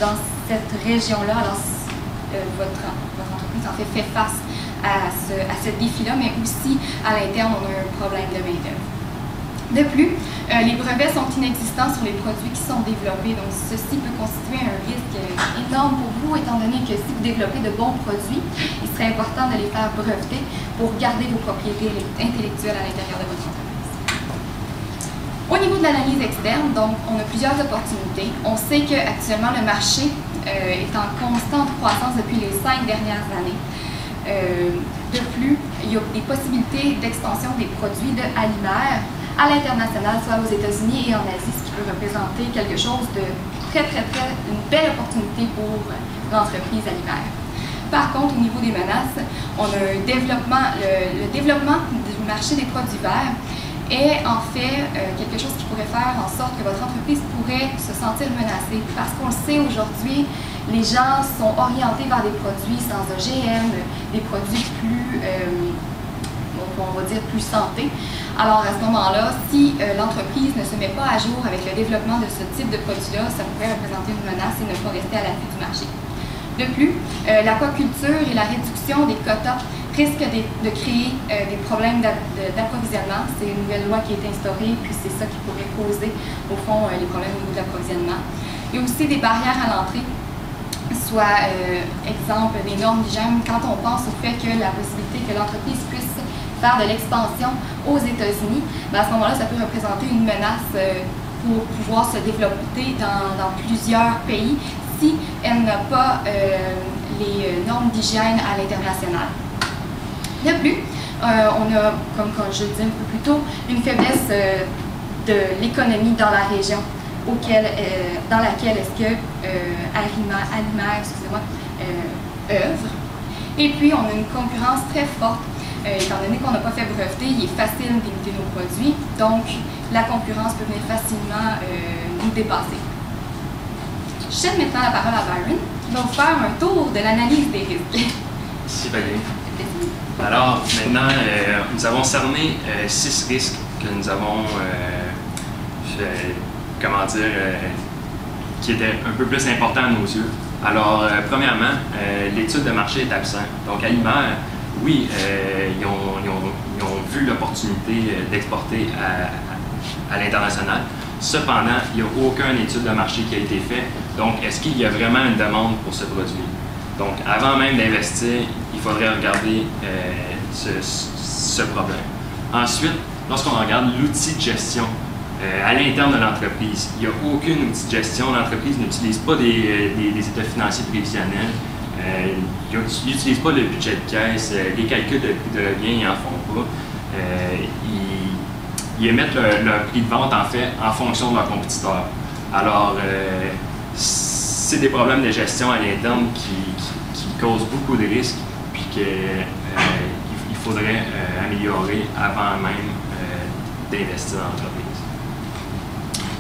dans cette région-là, alors votre entreprise en fait face à ce défi-là, mais aussi à l'interne, on a un problème de main-d'œuvre. De plus, les brevets sont inexistants sur les produits qui sont développés, donc ceci peut constituer un risque énorme pour vous, étant donné que si vous développez de bons produits, il serait important de les faire breveter pour garder vos propriétés intellectuelles à l'intérieur de votre entreprise. Au niveau de l'analyse externe, donc, on a plusieurs opportunités. On sait qu'actuellement, le marché est en constante croissance depuis les 5 dernières années. De plus, il y a des possibilités d'expansion des produits de Alimer à l'international, soit aux États-Unis et en Asie, ce qui peut représenter quelque chose de une belle opportunité pour l'entreprise Alimer. Par contre, au niveau des menaces, on a un développement, le développement du marché des produits verts est en fait quelque chose qui pourrait faire en sorte que votre entreprise pourrait se sentir menacée. Parce qu'on le sait aujourd'hui, les gens sont orientés vers des produits sans OGM, des produits plus, on va dire, plus santé. Alors à ce moment-là, si l'entreprise ne se met pas à jour avec le développement de ce type de produit-là, ça pourrait représenter une menace et ne pas rester à l'affût du marché. De plus, l'aquaculture et la réduction des quotas risquent de créer des problèmes d'approvisionnement. C'est une nouvelle loi qui a été instaurée, puis c'est ça qui pourrait causer, au fond, les problèmes au niveau de l'approvisionnement. Il y a aussi des barrières à l'entrée, soit, exemple, des normes d'hygiène, quand on pense au fait que la possibilité que l'entreprise puisse faire de l'expansion aux États-Unis, ben à ce moment-là, ça peut représenter une menace pour pouvoir se développer dans plusieurs pays si elle n'a pas les normes d'hygiène à l'international. De plus, on a, comme je le disais un peu plus tôt, une faiblesse de l'économie dans la région dans laquelle est-ce que Alimer, œuvre. Et puis, on a une concurrence très forte. Étant donné qu'on n'a pas fait breveter, il est facile d'imiter nos produits, donc la concurrence peut venir facilement nous dépasser. Je cède maintenant la parole à Byron, qui va vous faire un tour de l'analyse des risques. Merci Valérie. Alors maintenant, nous avons cerné 6 risques que nous avons, qui étaient un peu plus importants à nos yeux. Alors, premièrement, l'étude de marché est absente. Donc, Alimer, oui, ils ont vu l'opportunité d'exporter à l'international. Cependant, il n'y a aucune étude de marché qui a été faite. Donc, est-ce qu'il y a vraiment une demande pour ce produit? Donc, avant même d'investir, il faudrait regarder ce problème. Ensuite, lorsqu'on regarde l'outil de gestion à l'interne de l'entreprise, il n'y a aucun outil de gestion. L'entreprise n'utilise pas des états financiers prévisionnels. Ils n'utilisent pas le budget de caisse, les calculs de prix de revient, ils n'en font pas. Ils émettent leur prix de vente en fait en fonction de leurs compétiteurs. Alors, c'est des problèmes de gestion à l'interne qui causent beaucoup de risques, puis qu'il faudrait améliorer avant même d'investir dans l'entreprise.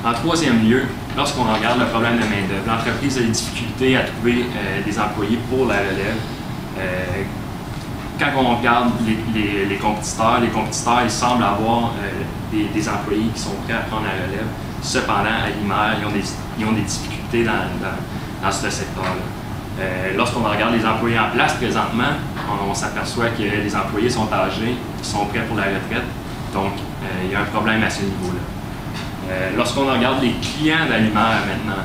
En troisième lieu, lorsqu'on regarde le problème de main-d'œuvre, l'entreprise a des difficultés à trouver des employés pour la relève. Quand on regarde les compétiteurs, ils semblent avoir des employés qui sont prêts à prendre la relève. Cependant, à Alimer, ils ont des difficultés dans ce secteur-là. Lorsqu'on regarde les employés en place présentement, on s'aperçoit que les employés sont âgés, ils sont prêts pour la retraite. Donc, il y a un problème à ce niveau-là. Lorsqu'on regarde les clients d'Alimer maintenant,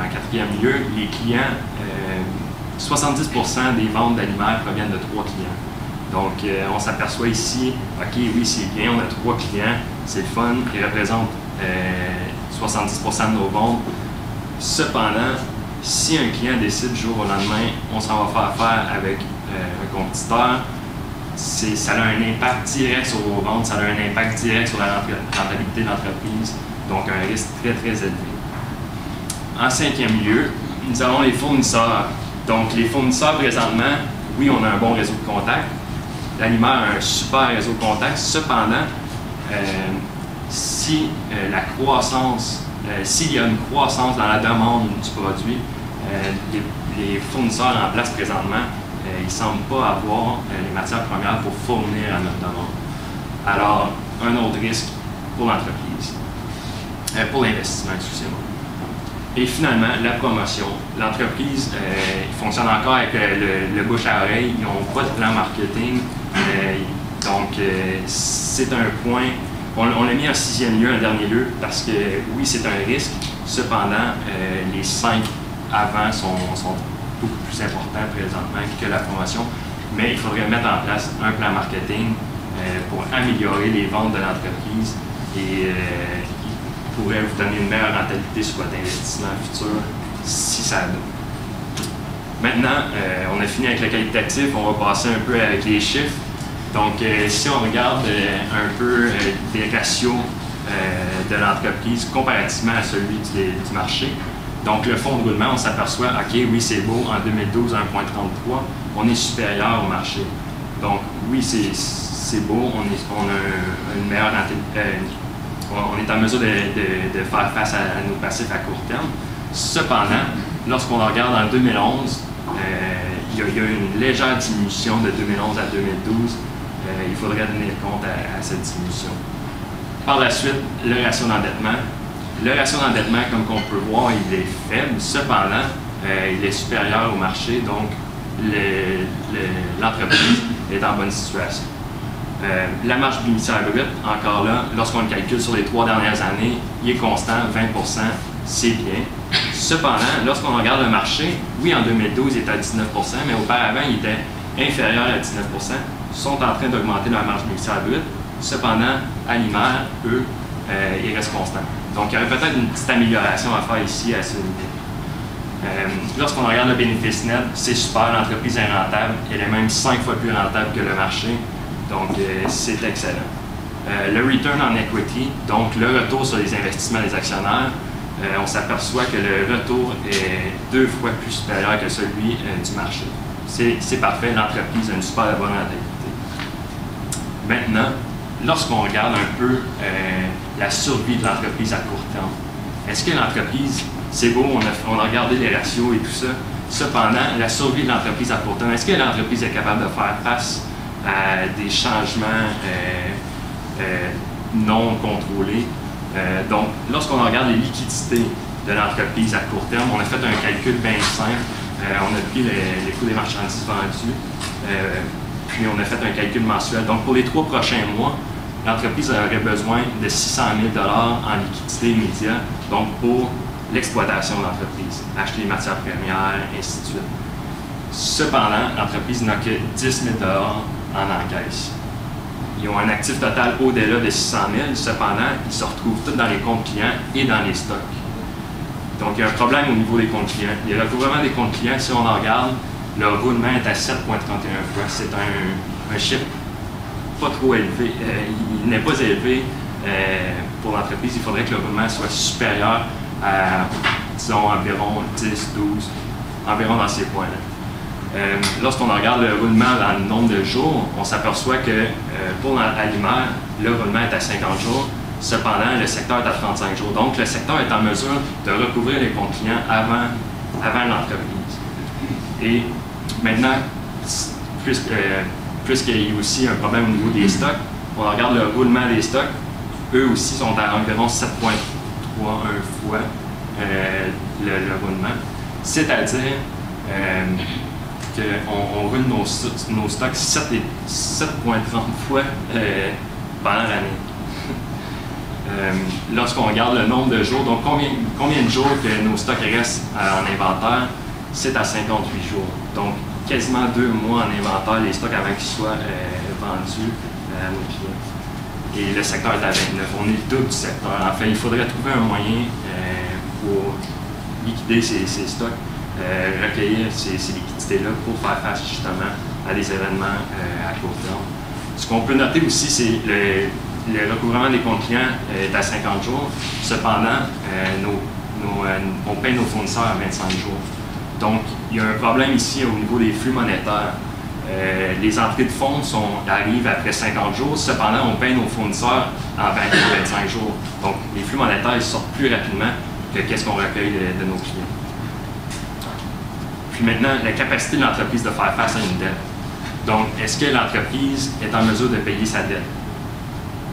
en quatrième lieu, les clients, 70% des ventes d'Alimer proviennent de 3 clients. Donc, on s'aperçoit ici, OK, oui, c'est bien, on a 3 clients, c'est le fun, ils représentent 70% de nos ventes. Cependant, si un client décide du jour au lendemain, on s'en va faire affaire avec un compétiteur, ça a un impact direct sur vos ventes, ça a un impact direct sur la rentabilité de l'entreprise, donc un risque très, très élevé. En cinquième lieu, nous avons les fournisseurs. Donc, les fournisseurs, présentement, oui, on a un bon réseau de contacts. Alimer a un super réseau de contacts. Cependant, s'il y a une croissance dans la demande du produit, les fournisseurs en place présentement, ils ne semblent pas avoir les matières premières pour fournir à notre demande. Alors, un autre risque pour l'entreprise, pour l'investissement, excusez-moi. Et finalement, la promotion. L'entreprise fonctionne encore avec le bouche à oreille. Ils n'ont pas de plan marketing. Donc, c'est un point. On l'a mis en 6e lieu, en dernier lieu, parce que oui, c'est un risque. Cependant, les 5 avant sont beaucoup plus importants présentement que la promotion. Mais il faudrait mettre en place un plan marketing pour améliorer les ventes de l'entreprise et il pourrait vous donner une meilleure rentabilité sur votre investissement futur si ça donne. Maintenant, on a fini avec le qualitatif, on va passer un peu avec les chiffres. Donc, si on regarde un peu les ratios de l'entreprise comparativement à celui du marché, donc le fonds de roulement, on s'aperçoit, OK, oui, c'est beau, en 2012, 1,33, on est supérieur au marché. Donc, oui, c'est beau, on a une meilleure rentabilité, on est en mesure de faire face à nos passifs à court terme. Cependant, lorsqu'on regarde en 2011, il y a une légère diminution de 2011 à 2012. Il faudrait tenir compte à cette diminution. Par la suite, le ratio d'endettement. Le ratio d'endettement, comme on peut voir, il est faible. Cependant, il est supérieur au marché, donc l'entreprise est en bonne situation. La marge bénéficiaire brute, encore là, lorsqu'on le calcule sur les 3 dernières années, il est constant, 20 %, c'est bien. Cependant, lorsqu'on regarde le marché, oui, en 2012, il était à 19 %, mais auparavant, il était inférieur à 19 %. Ils sont en train d'augmenter leur marge bénéficiaire brute. Cependant, Alimaire, eux, ils restent constants. Donc, il y aurait peut-être une petite amélioration à faire ici à ce niveau. Lorsqu'on regarde le bénéfice net, c'est super, l'entreprise est rentable. Elle est même 5 fois plus rentable que le marché. Donc, c'est excellent. Le return on equity, donc le retour sur les investissements des actionnaires, on s'aperçoit que le retour est 2 fois plus supérieur que celui du marché. C'est parfait, l'entreprise a une super bonne rentabilité. Maintenant, lorsqu'on regarde un peu la survie de l'entreprise à court terme, est-ce que l'entreprise, c'est beau, on a regardé les ratios et tout ça, cependant, la survie de l'entreprise à court terme, est-ce que l'entreprise est capable de faire face à des changements non contrôlés? Donc, lorsqu'on regarde les liquidités de l'entreprise à court terme, on a fait un calcul bien simple. On a pris les coûts des marchandises vendues, puis on a fait un calcul mensuel. Donc, pour les 3 prochains mois, l'entreprise aurait besoin de 600 000 $ en liquidité immédiate, donc pour l'exploitation de l'entreprise, acheter les matières premières, ainsi de suite. Cependant, l'entreprise n'a que 10 000 $ en encaisse. Ils ont un actif total au-delà de 600 000 $, cependant, ils se retrouvent tous dans les comptes clients et dans les stocks. Donc, il y a un problème au niveau des comptes clients. Les recouvrements des comptes clients, si on en regarde, le roulement est à 7,31 fois. C'est un chiffre pas trop élevé. Il n'est pas élevé pour l'entreprise. Il faudrait que le roulement soit supérieur à, disons, environ 10, 12, environ dans ces points-là. Lorsqu'on regarde le roulement dans le nombre de jours, on s'aperçoit que pour Alimaire, le roulement est à 50 jours. Cependant, le secteur est à 35 jours. Donc, le secteur est en mesure de recouvrir les comptes clients avant l'entreprise. Et maintenant, puisqu'il y a aussi un problème au niveau des stocks, on regarde le roulement des stocks, eux aussi sont à environ 7,31 fois le roulement. C'est-à-dire qu'on roule nos stocks 7,30 fois pendant l'année. Lorsqu'on regarde le nombre de jours, donc combien de jours que nos stocks restent en inventaire, c'est à 58 jours. Donc, quasiment 2 mois en inventaire, les stocks avant qu'ils soient vendus à nos clients. Et le secteur est à 29. On est le double du secteur. Enfin, il faudrait trouver un moyen pour liquider ces stocks, recueillir ces liquidités-là pour faire face justement à des événements à court terme. Ce qu'on peut noter aussi, c'est le recouvrement des comptes clients est à 50 jours. Cependant, on paye nos fournisseurs à 25 jours. Donc, il y a un problème ici au niveau des flux monétaires. Les entrées de fonds arrivent après 50 jours. Cependant, on paye nos fournisseurs en 25 jours. Donc, les flux monétaires ils sortent plus rapidement que qu'est-ce qu'on recueille de nos clients. Puis maintenant, la capacité de l'entreprise de faire face à une dette. Donc, est-ce que l'entreprise est en mesure de payer sa dette?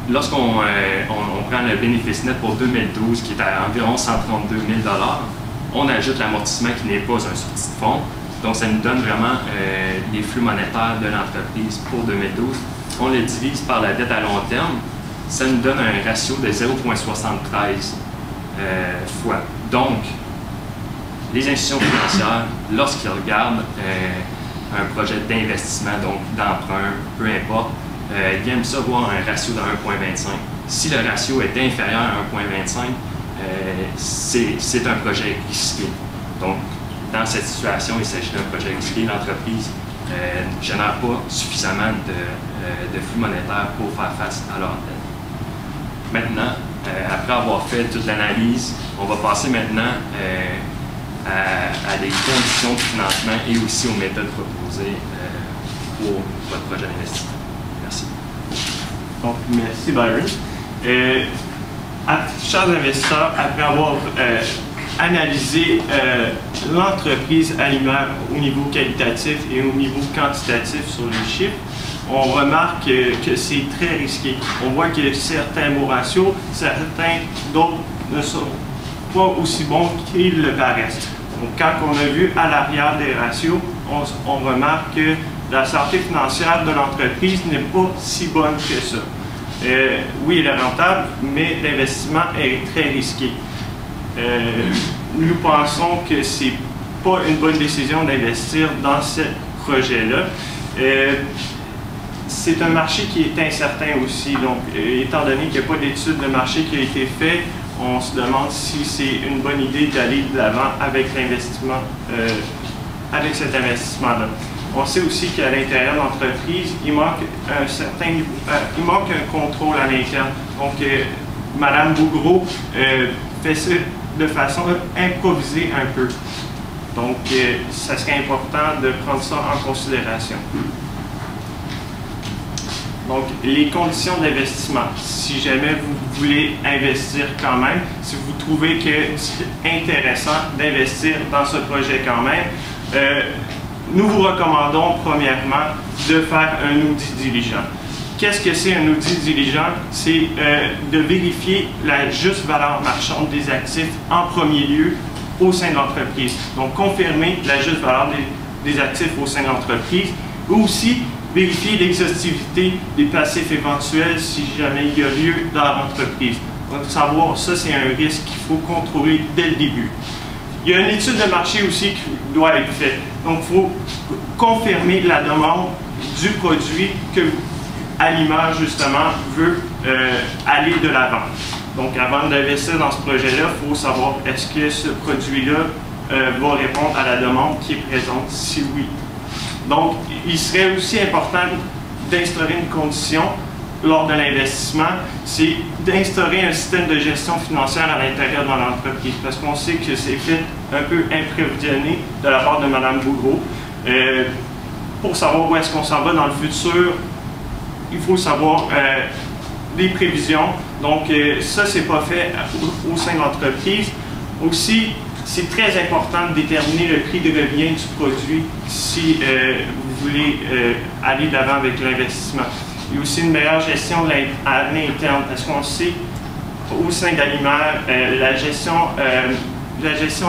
Lorsqu'on prend le bénéfice net pour 2012, qui est à environ 132 000 $, on ajoute l'amortissement qui n'est pas un sortie de fonds. Donc, ça nous donne vraiment les flux monétaires de l'entreprise pour 2012. On le divise par la dette à long terme. Ça nous donne un ratio de 0,73 fois. Donc, les institutions financières, lorsqu'ils regardent un projet d'investissement, donc d'emprunt, peu importe, ils aiment ça voir un ratio de 1,25. Si le ratio est inférieur à 1,25, c'est un projet risqué. Donc, dans cette situation, il s'agit d'un projet risqué. L'entreprise ne génère pas suffisamment de flux monétaires pour faire face à leur dette. Maintenant, après avoir fait toute l'analyse, on va passer maintenant à des conditions de financement et aussi aux méthodes proposées pour votre projet d'investissement. Merci. Donc, merci Byron. Chers investisseurs, après avoir analysé l'entreprise Alimer au niveau qualitatif et au niveau quantitatif sur les chiffres, on remarque que c'est très risqué. On voit que certains bons ratios, certains d'autres ne sont pas aussi bons qu'ils le paraissent. Donc, quand on a vu à l'arrière des ratios, on remarque que la santé financière de l'entreprise n'est pas si bonne que ça. Oui, elle est rentable, mais l'investissement est très risqué. Nous pensons que ce n'est pas une bonne décision d'investir dans ce projet-là. C'est un marché qui est incertain aussi. Donc, étant donné qu'il n'y a pas d'étude de marché qui a été faite, on se demande si c'est une bonne idée d'aller de l'avant avec l'investissement, avec cet investissement-là. On sait aussi qu'à l'intérieur de l'entreprise, il manque un contrôle à l'interne. Donc, Mme Bougreau fait ça de façon improvisée un peu. Donc, ça serait important de prendre ça en considération. Donc, les conditions d'investissement. Si jamais vous voulez investir quand même, si vous trouvez que c'est intéressant d'investir dans ce projet quand même, nous vous recommandons premièrement de faire un audit diligent. Qu'est-ce que c'est un audit diligent? C'est de vérifier la juste valeur marchande des actifs en premier lieu au sein de l'entreprise. Donc, confirmer la juste valeur des actifs au sein de l'entreprise. Aussi, vérifier l'exhaustivité des passifs éventuels si jamais il y a lieu dans l'entreprise. Donc, savoir, ça, c'est un risque qu'il faut contrôler dès le début. Il y a une étude de marché aussi qui doit être faite. Donc, il faut confirmer la demande du produit que Alimer, justement, veut aller de l'avant. Donc, avant d'investir dans ce projet-là, il faut savoir est-ce que ce produit-là va répondre à la demande qui est présente, si oui. Donc, il serait aussi important d'instaurer une condition lors de l'investissement, c'est d'instaurer un système de gestion financière à l'intérieur de l'entreprise, parce qu'on sait que c'est fait un peu imprévisionné de la part de Mme Bougreau. Pour savoir où est-ce qu'on s'en va dans le futur, il faut savoir des prévisions. Donc, ça, c'est pas fait au sein de l'entreprise. Aussi, c'est très important de déterminer le prix de revient du produit si vous voulez aller de l'avant avec l'investissement. Il y a aussi une meilleure gestion à l'interne, parce qu'on sait au sein d'Alimer, la gestion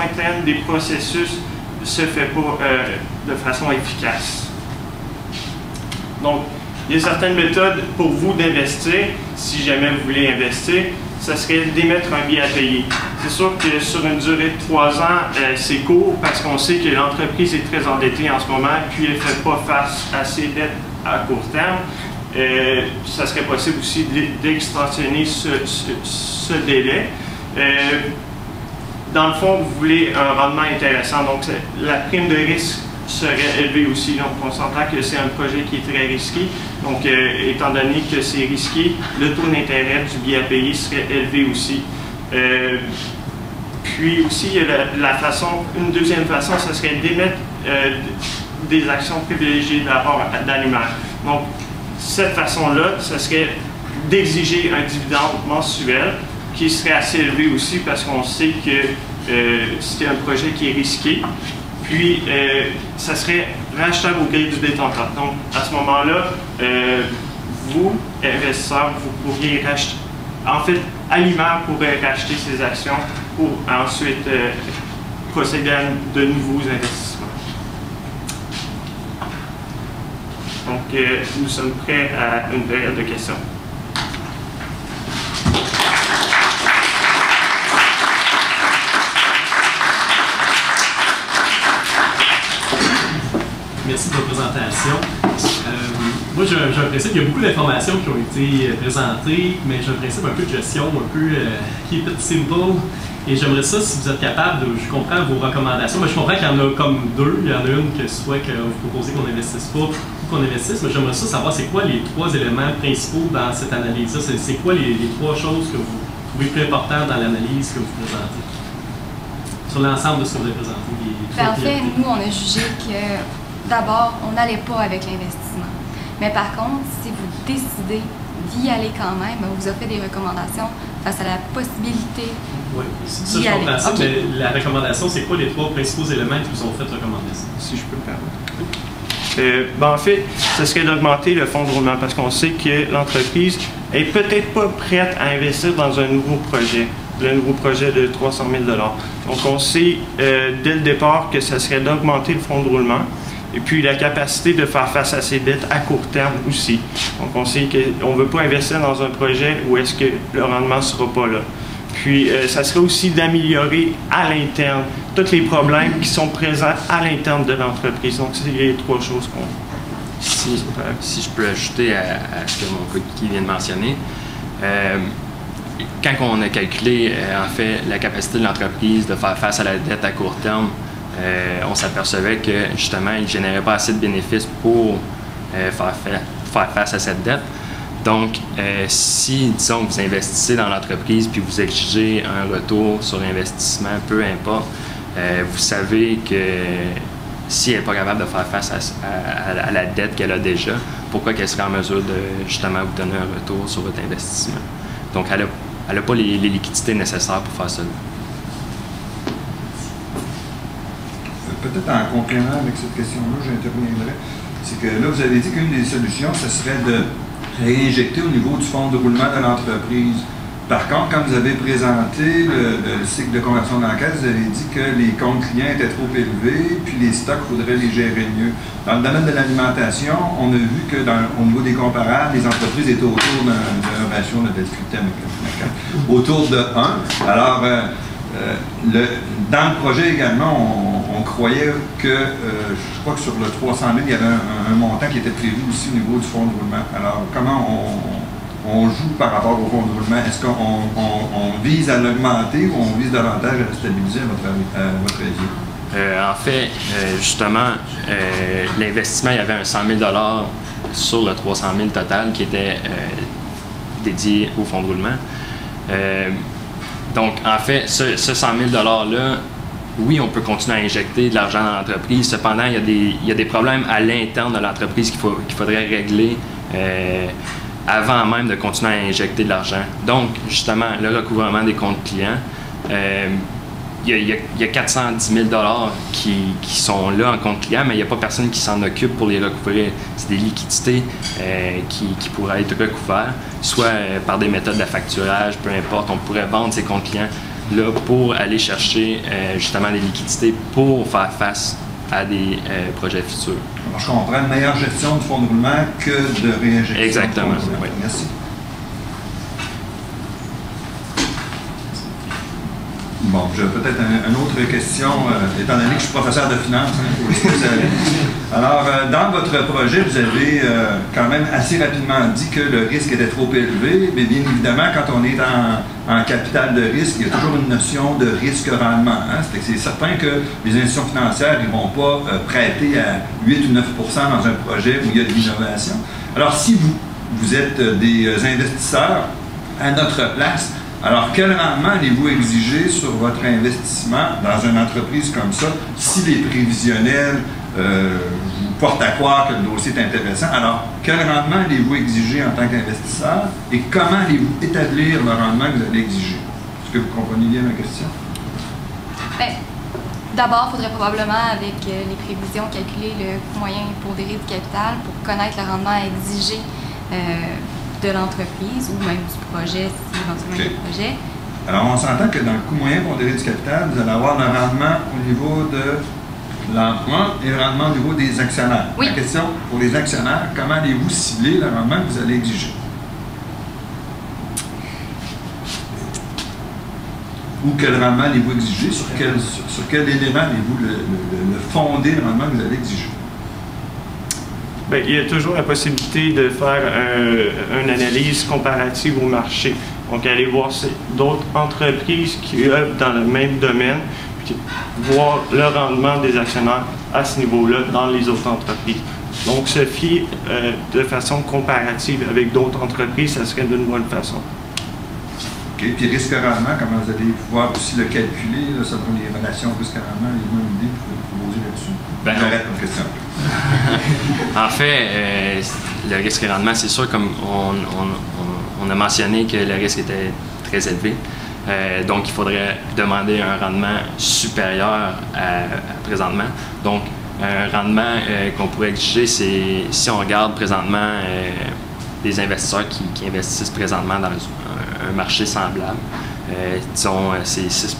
interne des processus ne se fait pas de façon efficace. Donc, il y a certaines méthodes pour vous d'investir, si jamais vous voulez investir. Ça serait d'émettre un billet à payer. C'est sûr que sur une durée de 3 ans, c'est court parce qu'on sait que l'entreprise est très endettée en ce moment, puis elle ne fait pas face à ses dettes à court terme. Ça serait possible aussi d'extensionner ce délai. Dans le fond, vous voulez un rendement intéressant, donc la prime de risque serait élevée aussi. Donc, on s'entend que c'est un projet qui est très risqué. Donc, étant donné que c'est risqué, le taux d'intérêt du billet à payer serait élevé aussi. Puis aussi, une deuxième façon, ce serait d'émettre des actions privilégiées de la part d'Alimer. Donc, cette façon-là, ce serait d'exiger un dividende mensuel qui serait assez élevé aussi parce qu'on sait que c'est un projet qui est risqué. Puis, ça serait rachetable au gré du détenteur. Donc, à ce moment-là, vous, investisseurs, vous pourriez racheter. En fait, Alimer pourrait racheter ses actions pour ensuite procéder à de nouveaux investissements. Donc, nous sommes prêts à une période de questions. Merci de votre présentation. Moi, j'ai un principe, il y a beaucoup d'informations qui ont été présentées, mais j'ai un principe un peu de gestion, un peu keep it simple. Et j'aimerais ça, si vous êtes capable, je comprends vos recommandations, mais je comprends qu'il y en a comme deux. Il y en a une que soit que vous proposez qu'on n'investisse pas ou qu'on investisse, mais j'aimerais ça savoir c'est quoi les trois éléments principaux dans cette analyse-là. C'est quoi les trois choses que vous trouvez plus importantes dans l'analyse que vous présentez? Sur l'ensemble de ce que vous avez présenté. En fait, nous, on a jugé que d'abord, on n'allait pas avec l'investissement. Mais par contre, si vous décidez d'y aller quand même, on vous a fait des recommandations face à la possibilité d'y aller. Ça, okay. Mais la recommandation, c'est quoi les trois principaux éléments qui vous ont fait recommander ça? Si je peux me permettre. En fait, ce serait d'augmenter le fonds de roulement parce qu'on sait que l'entreprise est peut-être pas prête à investir dans un nouveau projet, le nouveau projet de 300 000 $. Donc, on sait dès le départ que ce serait d'augmenter le fonds de roulement. Et puis la capacité de faire face à ses dettes à court terme aussi. Donc on sait qu'on ne veut pas investir dans un projet où est-ce que le rendement ne sera pas là. Puis ça serait aussi d'améliorer à l'interne tous les problèmes qui sont présents à l'interne de l'entreprise. Donc c'est les trois choses qu'on... Si je peux ajouter à ce que mon coéquipier vient de mentionner, quand on a calculé en fait la capacité de l'entreprise de faire face à la dette à court terme, on s'apercevait que justement, il ne générait pas assez de bénéfices pour faire face à cette dette. Donc, si, disons, vous investissez dans l'entreprise puis vous exigez un retour sur investissement, peu importe, vous savez que si elle n'est pas capable de faire face à la dette qu'elle a déjà, pourquoi qu'elle serait en mesure de justement vous donner un retour sur votre investissement? Donc, elle n'a pas les liquidités nécessaires pour faire cela. Peut-être en complément avec cette question-là, j'interviendrai. C'est que là, vous avez dit qu'une des solutions, ce serait de réinjecter au niveau du fonds de roulement de l'entreprise. Par contre, quand vous avez présenté le cycle de conversion d'enquête, vous avez dit que les comptes clients étaient trop élevés, puis les stocks, il faudrait les gérer mieux. Dans le domaine de l'alimentation, on a vu que au niveau des comparables, les entreprises étaient autour d'un ratio, on a discuté avec autour de 1. Alors, dans le projet également, on croyait que, je crois que sur le 300 000, il y avait un montant qui était prévu aussi au niveau du fonds de roulement. Alors, comment on joue par rapport au fonds de roulement? Est-ce qu'on vise à l'augmenter ou on vise davantage à le stabiliser à votre avis? En fait, justement, l'investissement, il y avait un 100 000 $ sur le 300 000 total qui était dédié au fonds de roulement. Donc, en fait, ce 100 000 $-là, oui, on peut continuer à injecter de l'argent dans l'entreprise. Cependant, il y a des problèmes à l'interne de l'entreprise qu'il faudrait régler avant même de continuer à injecter de l'argent. Donc, justement, le recouvrement des comptes clients, il y a 410 000 $ qui sont là en compte client, mais il n'y a pas personne qui s'en occupe pour les recouvrir. C'est des liquidités qui pourraient être recouvertes, soit par des méthodes de facturage, peu importe. On pourrait vendre ces comptes clients là pour aller chercher justement des liquidités pour faire face à des projets futurs. Alors, je comprends une meilleure gestion du fonds de roulement que de réinjection. Exactement. Oui. Merci. Bon, j'ai peut-être une autre question, étant donné que je suis professeur de finance. Alors, dans votre projet, vous avez quand même assez rapidement dit que le risque était trop élevé, mais bien évidemment, quand on est en capital de risque, il y a toujours une notion de risque-rendement. Hein? C'est certain que les institutions financières ne vont pas prêter à 8 ou 9 % dans un projet où il y a de l'innovation. Alors, si vous êtes des investisseurs à notre place, alors, quel rendement allez-vous exiger sur votre investissement dans une entreprise comme ça, si les prévisionnels vous portent à croire que le dossier est intéressant? Alors, quel rendement allez-vous exiger en tant qu'investisseur et comment allez-vous établir le rendement que vous allez exiger? Est-ce que vous comprenez bien ma question? D'abord, il faudrait probablement, avec les prévisions, calculer le coût moyen pour des risques de capital pour connaître le rendement exigé de l'entreprise ou même du projet, si éventuellement il y a un projet. Alors, on s'entend que dans le coût moyen pondéré du capital, vous allez avoir le rendement au niveau de l'emprunt et le rendement au niveau des actionnaires. Oui. La question pour les actionnaires, comment allez-vous cibler le rendement que vous allez exiger? Ou quel rendement allez-vous exiger? Sur quel élément allez-vous le fonder, le rendement que vous allez exiger? Bien, il y a toujours la possibilité de faire une analyse comparative au marché. Donc, aller voir d'autres entreprises qui œuvrent dans le même domaine, puis voir le rendement des actionnaires à ce niveau-là dans les autres entreprises. Donc, se fier de façon comparative avec d'autres entreprises, ça serait d'une bonne façon. OK. Puis risque-rendement, comment vous allez pouvoir aussi le calculer, là, selon les relations risque-rendement, les bonnes idées que vous proposer là-dessus? Ben, j'arrête ma question. En fait, le risque-rendement, c'est sûr, comme on a mentionné que le risque était très élevé. Donc, il faudrait demander un rendement supérieur à présentement. Donc, un rendement qu'on pourrait exiger, c'est si on regarde présentement des investisseurs qui investissent présentement dans un marché semblable. Disons, c'est 6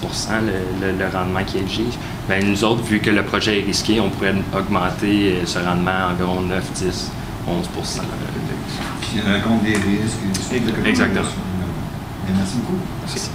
le rendement qui est exigé. Bien, nous autres, vu que le projet est risqué, on pourrait augmenter ce rendement à environ 9, 10, 11 Qui rencontre des risques. Exactement. Merci beaucoup. Merci.